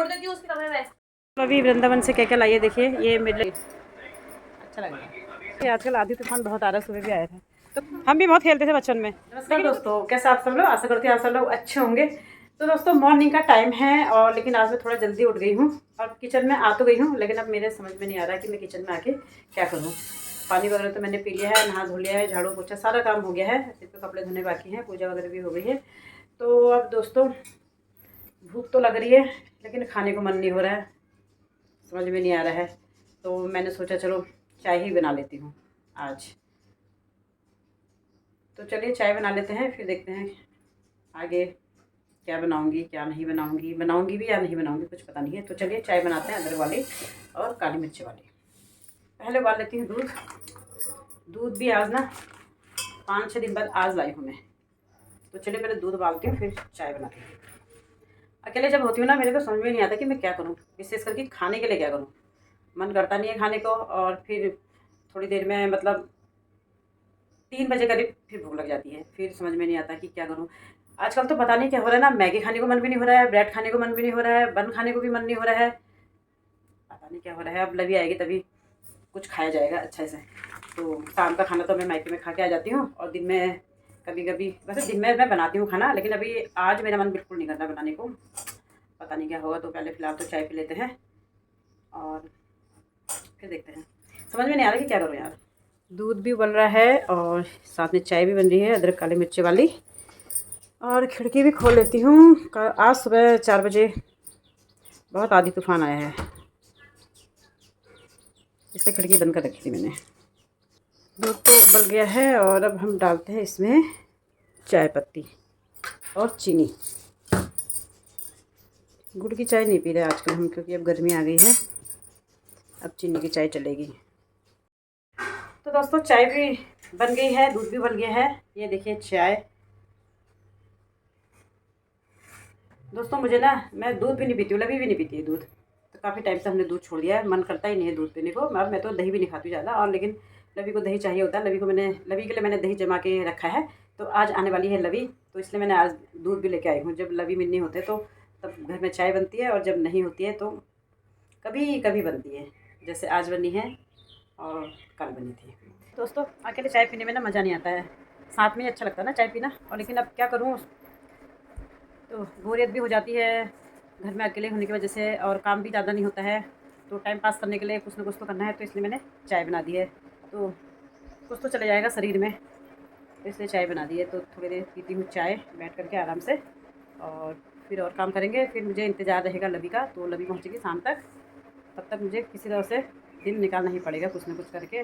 छोड़ देती हूँ उसके कमरे में। अभी वृंदावन से क्या क्या लाइए देखिए, ये मेरे अच्छा लग रहा है। आजकल आधी तूफान बहुत आ रहा है, सुबह भी आया था तो हम भी बहुत खेलते थे बचपन में। नमस्कार दोस्तों, कैसे आप सब लोग? आशा करती हूँ आप सब लोग अच्छे होंगे। तो दोस्तों मॉर्निंग का टाइम है और लेकिन आज मैं थोड़ा जल्दी उठ गई हूँ और किचन में आ तो गई हूँ, लेकिन अब मेरे समझ में नहीं आ रहा कि मैं किचन में आके क्या करूँ। पानी वगैरह तो मैंने पी लिया है, नहा धो लिया है, झाड़ू पोछा सारा काम हो गया है, सिर्फ तो कपड़े धोने बाकी हैं, पूजा वगैरह भी हो गई है। तो अब दोस्तों भूख तो लग रही है लेकिन खाने को मन नहीं हो रहा है, समझ में नहीं आ रहा है। तो मैंने सोचा चलो चाय ही बना लेती हूँ आज। तो चलिए चाय बना लेते हैं, फिर देखते हैं आगे क्या बनाऊंगी क्या नहीं बनाऊंगी, बनाऊंगी भी या नहीं बनाऊंगी कुछ पता नहीं है। तो चलिए चाय बनाते हैं, अदरक वाली और काली मिर्च वाली। पहले उबाल लेती हूँ दूध। दूध भी आज ना 5-6 दिन बाद आज लाई हूँ मैं। तो चलिए पहले दूध उबालती हूँ फिर चाय बनाती हूँ। अकेले जब होती हूँ ना मेरे को समझ में नहीं आता कि मैं क्या करूँ, विशेष करके खाने के लिए क्या करूँ। मन करता नहीं है खाने को और फिर थोड़ी देर में मतलब 3 बजे करीब फिर भूख लग जाती है, फिर समझ में नहीं आता कि क्या करूँ। आजकल तो पता नहीं क्या हो रहा है ना, मैगी खाने को मन भी नहीं हो रहा है, ब्रेड खाने को मन भी नहीं हो रहा है, बन खाने को भी मन नहीं हो रहा है, पता नहीं क्या हो रहा है। अब लवी आएगी तभी कुछ खाया जाएगा अच्छे से। तो शाम का खाना तो मैं मायके में खा के आ जाती हूँ और दिन में कभी कभी, वैसे दिन में मैं बनाती हूँ खाना, लेकिन अभी आज मेरा मन बिल्कुल नहीं कर रहा बनाने को, पता नहीं क्या होगा। तो पहले फ़िलहाल तो चाय पी लेते हैं और फिर देखते हैं। समझ में नहीं आ रहा कि क्या करूँ यार। दूध भी उबल रहा है और साथ में चाय भी बन रही है अदरक काली मिर्ची वाली। और खिड़की भी खोल लेती हूँ। आज सुबह 4 बजे बहुत आंधी तूफान आया है, इसलिए खिड़की बंद कर रखी थी मैंने। दूध तो उबल गया है और अब हम डालते हैं इसमें चाय पत्ती और चीनी। गुड़ की चाय नहीं पी रहे आजकल हम, क्योंकि अब गर्मी आ गई है, अब चीनी की चाय चलेगी। तो दोस्तों चाय भी बन गई है, दूध भी बन गया है, ये देखिए चाय। दोस्तों मुझे ना, मैं दूध भी नहीं पीती हूँ, लवी भी नहीं पीती है दूध। तो काफ़ी टाइम से हमने दूध छोड़ दिया है, मन करता ही नहीं है दूध पीने को। मैं तो दही भी नहीं खाती ज़्यादा, और लेकिन लवी को दही चाहिए होता है। लवी के लिए मैंने दही जमा के रखा है। तो आज आने वाली है लवी, तो इसलिए मैंने आज दूध भी लेके आई हूँ। जब लवी मिलनी होते तो तब घर में चाय बनती है, और जब नहीं होती है तो कभी कभी बनती है, जैसे आज बनी है और कल बनी थी। दोस्तों अकेले चाय पीने में ना मज़ा नहीं आता है, साथ में ही अच्छा लगता है ना चाय पीना। और लेकिन अब क्या करूँ, तो बोरियत भी हो जाती है घर में अकेले होने की वजह से, और काम भी ज़्यादा नहीं होता है। तो टाइम पास करने के लिए कुछ ना कुछ तो करना है, तो इसलिए मैंने चाय बना दी है। तो कुछ तो चले जाएगा शरीर में, तो इसलिए चाय बना दी है। तो थोड़ी देर पीती हूँ चाय बैठ करके आराम से, और फिर और काम करेंगे। फिर मुझे इंतज़ार रहेगा लवी का, तो लवी पहुँचेगी शाम तक, तब तक मुझे किसी तरह से दिन निकालना ही पड़ेगा कुछ ना कुछ करके।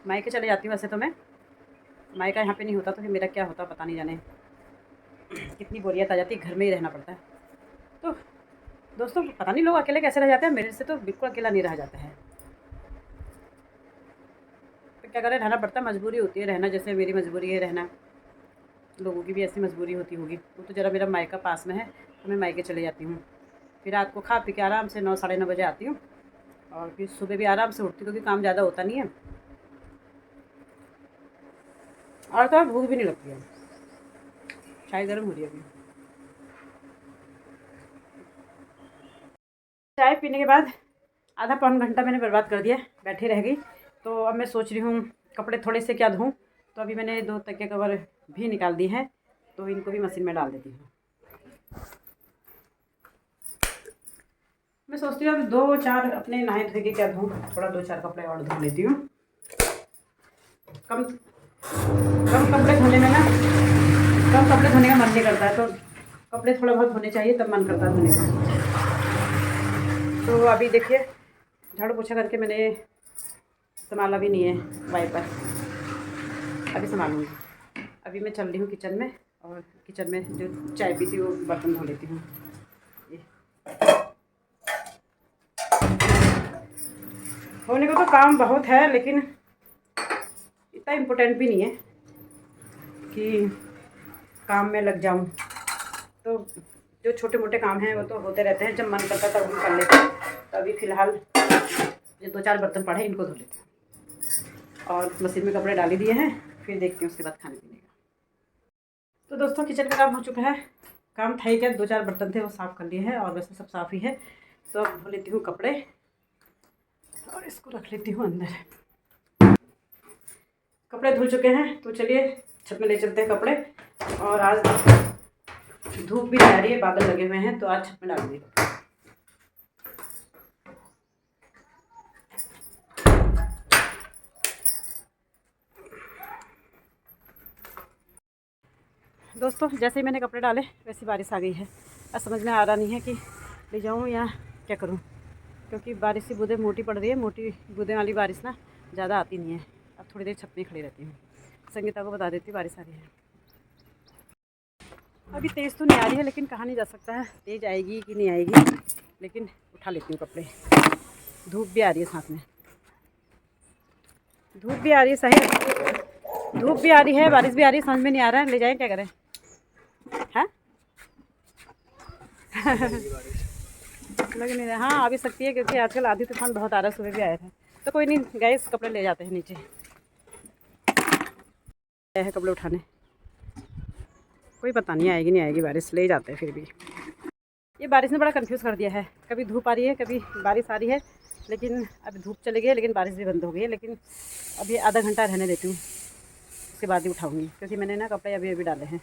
मायके चले जाती हूँ वैसे तो मैं, मायका यहाँ पे नहीं होता तो फिर मेरा क्या होता पता नहीं जाने, कितनी बोरियत आ जाती है, घर में ही रहना पड़ता है। तो दोस्तों पता नहीं लोग अकेले कैसे रह जाते हैं, मेरे से तो बिल्कुल अकेला नहीं रहा जाता है। तो क्या करें, रहना पड़ता है, मजबूरी होती है रहना, जैसे मेरी मजबूरी है रहना, लोगों की भी ऐसी मजबूरी होती होगी। वो तो ज़रा मेरा मायका पास में है, तो मैं मायके चले जाती हूँ। फिर रात को खा पी के आराम से 9-9:30 बजे आती हूँ, और फिर सुबह भी आराम से उठती हूँ, क्योंकि काम ज़्यादा होता नहीं है, और तो भूख भी नहीं लगती है। चाय गर्म हो रही है अभी। चाय पीने के बाद आधा पौन घंटा मैंने बर्बाद कर दिया, बैठी रह गई। तो अब मैं सोच रही हूँ कपड़े थोड़े से क्या धोऊँ। तो अभी मैंने 2 तकिया कवर भी निकाल दी हैं, तो इनको भी मशीन में डाल देती हूँ। मैं सोचती हूँ अभी 2-4 अपने नहाए धोए के क्या धोऊँ, थोड़ा 2-4 कपड़े और धो लेती हूँ। कम कम कपड़े धोने में ना, कम कपड़े धोने का मन नहीं करता है, तो कपड़े थोड़ा बहुत धोने चाहिए, तब मन करता है धोने का। तो अभी देखिए झाड़ू पोछा करके मैंने संभाला भी नहीं है वाइपर, अभी संभालूँगी। अभी मैं चल रही हूँ किचन में, और किचन में जो चाय पीती हूँ वो बर्तन धो लेती हूँ। होने को तो काम बहुत है, लेकिन इतना इम्पोर्टेंट भी नहीं है कि काम में लग जाऊँ। तो जो छोटे मोटे काम हैं वो तो होते रहते हैं, जब मन करता है तब हम कर लेते हैं। तो अभी फ़िलहाल जो 2-4 बर्तन पड़े हैं इनको धो लेते हैं, और मशीन में कपड़े डाल ही दिए हैं, फिर देखते हैं उसके बाद खाने पीने का। तो दोस्तों किचन का काम हो चुका है, काम था ही क्या, 2-4 बर्तन थे वो साफ़ कर लिए हैं और वैसे सब साफ़ ही है। तो अब धो लेती हूँ कपड़े और इसको रख लेती हूँ अंदर। कपड़े धुल चुके हैं तो चलिए छत में ले चलते हैं कपड़े। और आज धूप भी आ रही है, बादल लगे हुए हैं, तो आज छत में डाल दिए। दोस्तों जैसे ही मैंने कपड़े डाले वैसी बारिश आ गई है। अब समझ में आ रहा नहीं है कि ले जाऊँ या क्या करूँ, क्योंकि बारिश की बूंदें मोटी पड़ रही है। मोटी बूंदें वाली बारिश ना ज़्यादा आती नहीं है। अब थोड़ी देर छत में खड़ी रहती हूँ, संगीता को बता देती हूँ बारिश आ रही है। अभी तेज़ तो नहीं आ रही है, लेकिन कहा नहीं जा सकता है तेज़ आएगी कि नहीं आएगी। लेकिन उठा लेती हूँ कपड़े। धूप भी आ रही है, साथ में धूप भी आ रही है। सही, धूप भी आ रही है, बारिश भी आ रही है, समझ में नहीं आ रहा है ले जाएँ क्या करें, हैं? लग नहीं रहा। हाँ आ भी सकती है, क्योंकि आजकल आधी तूफान बहुत आ रहा है, सुबह भी आया था। तो कोई नहीं गैस, कपड़े ले जाते हैं नीचे। है कपड़े उठाने, कोई पता नहीं आएगी नहीं आएगी बारिश, ले जाते हैं फिर भी। ये बारिश ने बड़ा कंफ्यूज कर दिया है, कभी धूप आ रही है कभी बारिश आ रही है। लेकिन अभी धूप चली गई है, लेकिन बारिश भी बंद हो गई है। लेकिन अभी आधा घंटा रहने देती हूँ, उसके बाद ही उठाऊँगी, क्योंकि मैंने ना कपड़े अभी अभी डाले हैं।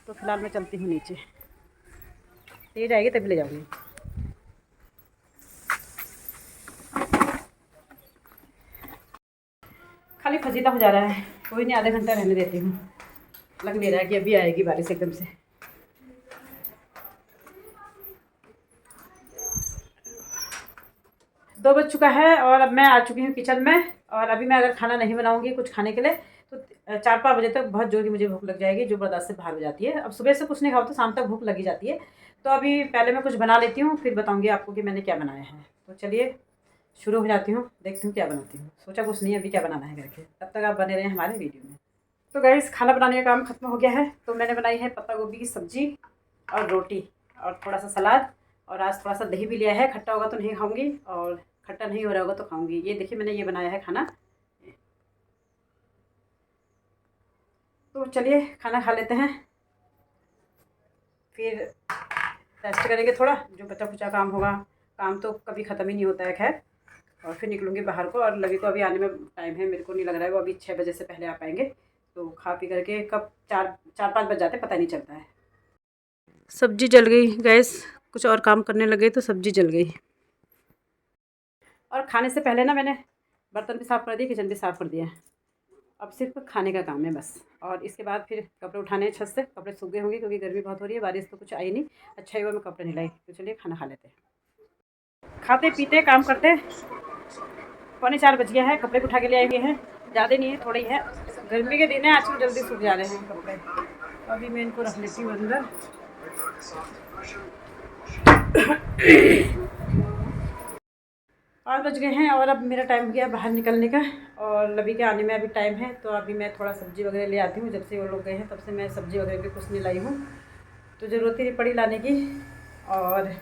तो फिलहाल मैं चलती हूँ नीचे, तेज आएगी तभी ले जाऊँगी। खाली फजीता हो जा रहा है, कोई नहीं आधे घंटा रहने देती हूँ। लग नहीं रहा है कि अभी आएगी बारिश एकदम से। दो बज चुका है और अब मैं आ चुकी हूँ किचन में। और अभी मैं अगर खाना नहीं बनाऊँगी कुछ खाने के लिए तो 4-5 बजे तक बहुत जोर की मुझे भूख लग जाएगी, जो बर्दाश्त से बाहर हो जाती है। अब सुबह से कुछ नहीं खाओ तो शाम तक भूख लगी जाती है। तो अभी पहले मैं कुछ बना लेती हूँ, फिर बताऊँगी आपको कि मैंने क्या बनाया है। तो चलिए शुरू हो जाती हूँ, देखती हूँ क्या बनाती हूँ। सोचा कुछ नहीं अभी क्या बनाना है करके, तब तक आप बने रहे हमारे वीडियो में। तो गाइस खाना बनाने का काम खत्म हो गया है। तो मैंने बनाई है पत्ता गोभी की सब्जी और रोटी और थोड़ा सा सलाद। और आज थोड़ा सा दही भी लिया है, खट्टा होगा तो नहीं खाऊंगी और खट्टा नहीं हो रहा होगा तो खाऊंगी। ये देखिए मैंने ये बनाया है खाना। तो चलिए खाना खा लेते हैं, फिर रेस्ट करेंगे थोड़ा। जो बचा खुचा काम होगा, काम तो कभी ख़त्म ही नहीं होता है खैर। और फिर निकलूँगी बाहर को, और लवी को अभी आने में टाइम है, मेरे को नहीं लग रहा है वो अभी 6 बजे से पहले आ पाएंगे। तो खा पी करके कब 4-5 बज जाते पता नहीं चलता है। सब्जी जल गई गैस, कुछ और काम करने लगे तो सब्जी जल गई। और खाने से पहले ना मैंने बर्तन भी साफ़ कर दिए, किचन भी साफ़ कर दिया। अब सिर्फ खाने का काम है बस। और इसके बाद फिर कपड़े उठाने हैं छत से। कपड़े सूख गए होंगे क्योंकि गर्मी बहुत हो रही है, बारिश तो कुछ आई नहीं। अच्छा ही हुआ मैं कपड़े नहीं लाई। तो चलिए खाना खा लेते हैं। खाते पीते काम करते 3:45 बज गया है। कपड़े उठा के ले आए हुए हैं, ज़्यादा नहीं है, थोड़े ही है। गर्मी के दिन है, आजकल जल्दी सूख जा रहे हैं कपड़े। अभी मैं इनको रख लेती हूँ अंदर। 5 बज गए हैं और अब मेरा टाइम हो गया बाहर निकलने का। और लवी के आने में अभी टाइम है, तो अभी मैं थोड़ा सब्ज़ी वगैरह ले आती हूँ। जब से वो लोग गए हैं तब से मैं सब्ज़ी वगैरह भी कुछ नहीं लाई हूँ, तो ज़रूरत ही नहीं पड़ी लाने की। और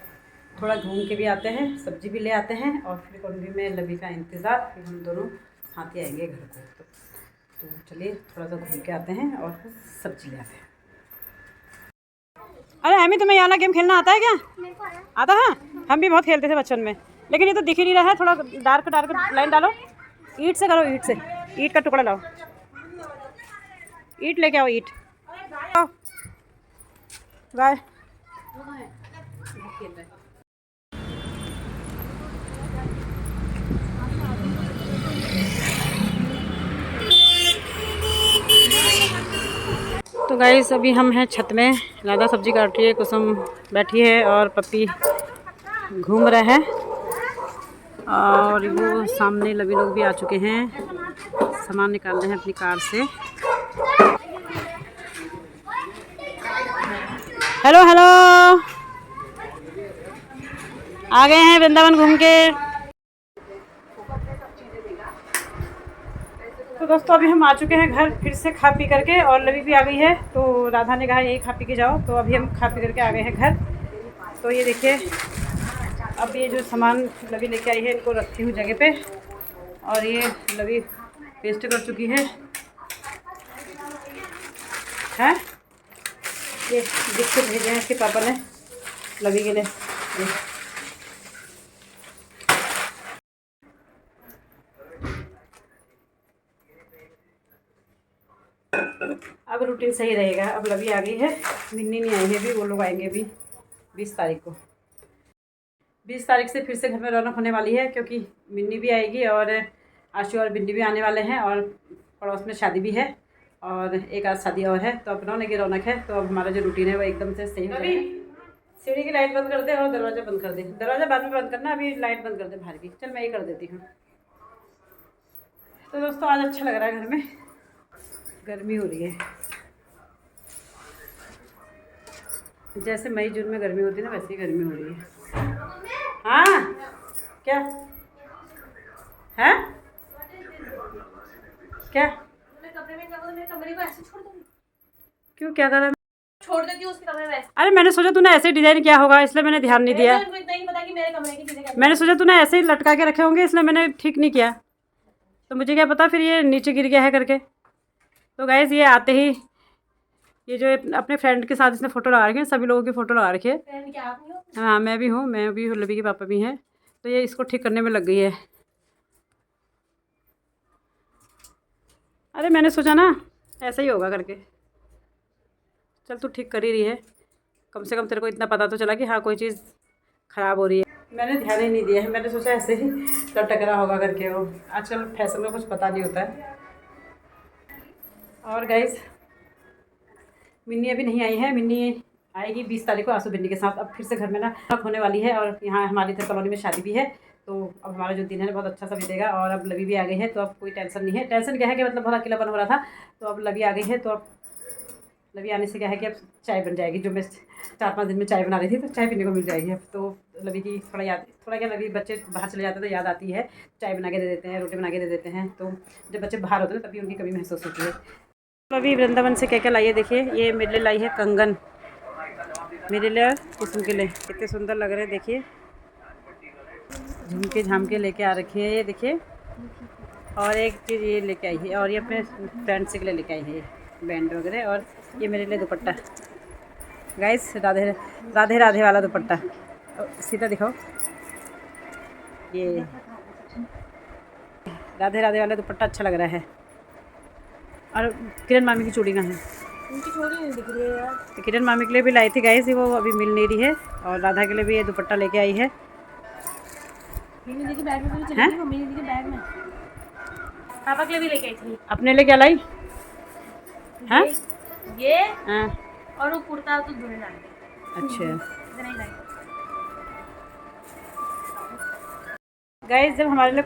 थोड़ा घूम के भी आते हैं, सब्ज़ी भी ले आते हैं, और फिर करूँगी मैं लवी का इंतज़ार। फिर हम दोनों साथ ही आएंगे घर को। तो चलिए थोड़ा सा घूम के आते हैं और फिर सब्ज़ी ले आते हैं। अरे हमें तुम्हें यहाँ गेम खेलना आता है क्या? आता है, हम भी बहुत खेलते थे बचपन में, लेकिन ये तो दिख ही नहीं रहा है। थोड़ा डार्क डार्क लाइन डालो, ईंट से करो, ईंट से, ईंट का टुकड़ा लाओ, ईंट लेके आओ, ईंट बाय। तो गाइस अभी हम हैं छत में, लादा सब्जी काट रही है, कुसुम बैठी है और पप्पी घूम रहे हैं। और वो सामने लवी लोग भी आ चुके हैं, सामान निकाल रहे हैं अपनी कार से। हेलो हेलो, आ गए हैं वृंदावन घूम के। तो दोस्तों अभी हम आ चुके हैं घर फिर से खा पी करके, और लवी भी आ गई है। तो राधा ने कहा यही खा पी के जाओ, तो अभी हम खा पी करके आ गए हैं घर। तो ये देखिए अब ये जो सामान लवी लेके आई है इनको रखती हूँ जगह पे। और ये लवी पेस्ट कर चुकी है। ये बिस्कुट भेजे हैं इसके पापा ने लवी के लिए। अब रूटीन सही रहेगा। अब लवी आ गई है, मिन्नी नहीं आई है अभी, वो लोग आएंगे अभी 20 तारीख को। 20 तारीख से फिर से घर में रौनक होने वाली है, क्योंकि मिन्नी भी आएगी और आशु और बिन्नी भी आने वाले हैं, और पड़ोस में शादी भी है और एक आध शादी और है, तो अब रौनक की रौनक है। तो अब हमारा जो रूटीन है वो एकदम से सही हो जाएगा। सीढ़ी की लाइट बंद कर दे और दरवाज़ा बंद कर दे। दरवाज़ा बाद में बंद करना, अभी लाइट बंद कर दे बाहर की। चल मैं ही कर देती हूँ। तो दोस्तों आज अच्छा लग रहा है घर में, गर्मी हो रही है। जैसे मई जून में गर्मी होती है ना, वैसी गर्मी हो रही है। हाँ क्या है, क्या कमरे में जाऊँ तो मेरे कमरे को ऐसे छोड़ दूँगी? क्यों, क्या कर रहा है? छोड़ देती हूँ उसके कमरे में। अरे मैंने सोचा तूने ऐसे डिजाइन किया होगा, इसलिए मैंने ध्यान नहीं दिया। इतना ही पता कि मेरे कमरे की चीजें। मैंने सोचा तूने ऐसे ही लटका के रखे होंगे, इसलिए मैंने ठीक नहीं किया। तो मुझे क्या पता फिर ये नीचे गिर गया है करके। तो गाइस ये आते ही ये जो अपने फ्रेंड के साथ इसने फ़ोटो लगा रखी है, सभी लोगों की फ़ोटो लगा रखी है। हाँ मैं भी हूँ, लवी के पापा भी हैं। तो ये इसको ठीक करने में लग गई है। अरे मैंने सोचा ना ऐसा ही होगा करके। चल तू ठीक कर ही रही है, कम से कम तेरे को इतना पता तो चला कि हाँ कोई चीज़ ख़राब हो रही है। मैंने ध्यान ही नहीं दिया है, मैंने सोचा ऐसे ही लटक रहा होगा करके। वो आजकल फैशन में कुछ पता नहीं होता है। और गाइस मिन्नी अभी नहीं आई है, मिन्नी आएगी 20 तारीख को आंसू बिन्नी के साथ। अब फिर से घर में ना होने वाली है, और यहाँ हमारी इधर कॉलोनी में शादी भी है। तो अब हमारा जो दिन है बहुत अच्छा सा बीतेगा। और अब लवी भी आ गई है, तो अब कोई टेंशन नहीं है। टेंशन क्या है कि मतलब बहुत अकेलापन हो रहा था, तो अब लवी आ गई है। तो अब लवी आने से क्या है कि अब चाय बन जाएगी। जो मैं 4-5 दिन में चाय बना रही थी, तो चाय पीने को मिल जाएगी अब। तो लवी की थोड़ा क्या, लवी बच्चे बाहर चले जाते हैं तो याद आती है, चाय बना के दे देते हैं, रोटी बना के दे देते हैं। तो जब बच्चे बाहर होते हैं तभी उनकी कमी महसूस होती है। अभी वृंदावन से क्या क्या लाई है देखिए। ये मेरे लिए लाई है कंगन, मेरे लिए किस्म के लिए कितने सुंदर लग रहे हैं देखिए। झुमके झामके लेके आ रखी है ये देखिए। और एक चीज़ ये लेके आई है, और ये अपने फ्रेंड्स के लिए लेके आई है बैंड वगैरह। और ये मेरे लिए दुपट्टा गाइस, राधे राधे राधे वाला दुपट्टा। सीधा दिखाओ, ये राधे राधे वाला दुपट्टा अच्छा लग रहा है। और किरण मामी की चूड़ी कहाँ है? उनकी चूड़ी नहीं दिख रही है यार। तो किरण मामी के लिए भी लाई थी गाइस, वो अभी मिल नहीं रही है। और राधा के लिए भी ये दुपट्टा लेके आई है। मेरी दीदी बैग में चली गई, मेरी दीदी बैग में पापा के लिए भी लेके आई थी। अपने लिए क्या लाई? हाँ ये हाँ और वो कुर्ता तो धुलने डाल। अच्छा लाई। गाइस जब हमारे लिए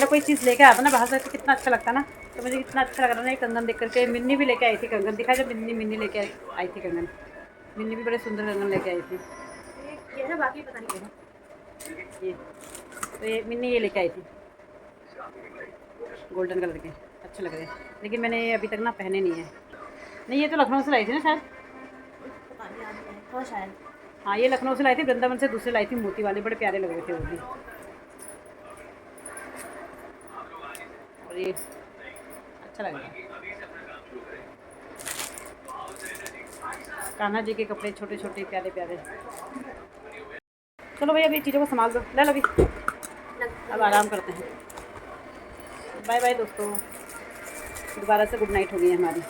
कोई चीज़ लेके आता ना बाहर से, तो कितना अच्छा लगता ना। तो मुझे कितना अच्छा लग रहा ना ये कंगन देख करके। मिन्नी भी लेके आई थी कंगन, दिखा जब मिन्नी लेके आई थी कंगन। मिन्नी भी बड़े सुंदर कंगन लेके आई थी। ये है, बाकी पता नहीं क्या। ये तो ये मिन्नी ये लेके आई थी, गोल्डन कलर के अच्छे लग रहे हैं। लेकिन मैंने ये अभी तक ना पहने नहीं है। नहीं ये तो लखनऊ से लाई थी ना शायद। तो शायद हाँ ये लखनऊ से लाई थी, वृंदावन से दूसरे लाई थी मोती वाले, बड़े प्यारे लग रहे थे वो भी। और ये अच्छा लग रहा है। कान्हा जी के कपड़े छोटे छोटे प्यारे प्यारे। चलो भाई अभी चीज़ों को संभाल दो, ले लो अभी, अब आराम करते हैं। बाय बाय दोस्तों, दोबारा से गुड नाइट हो गई है हमारी।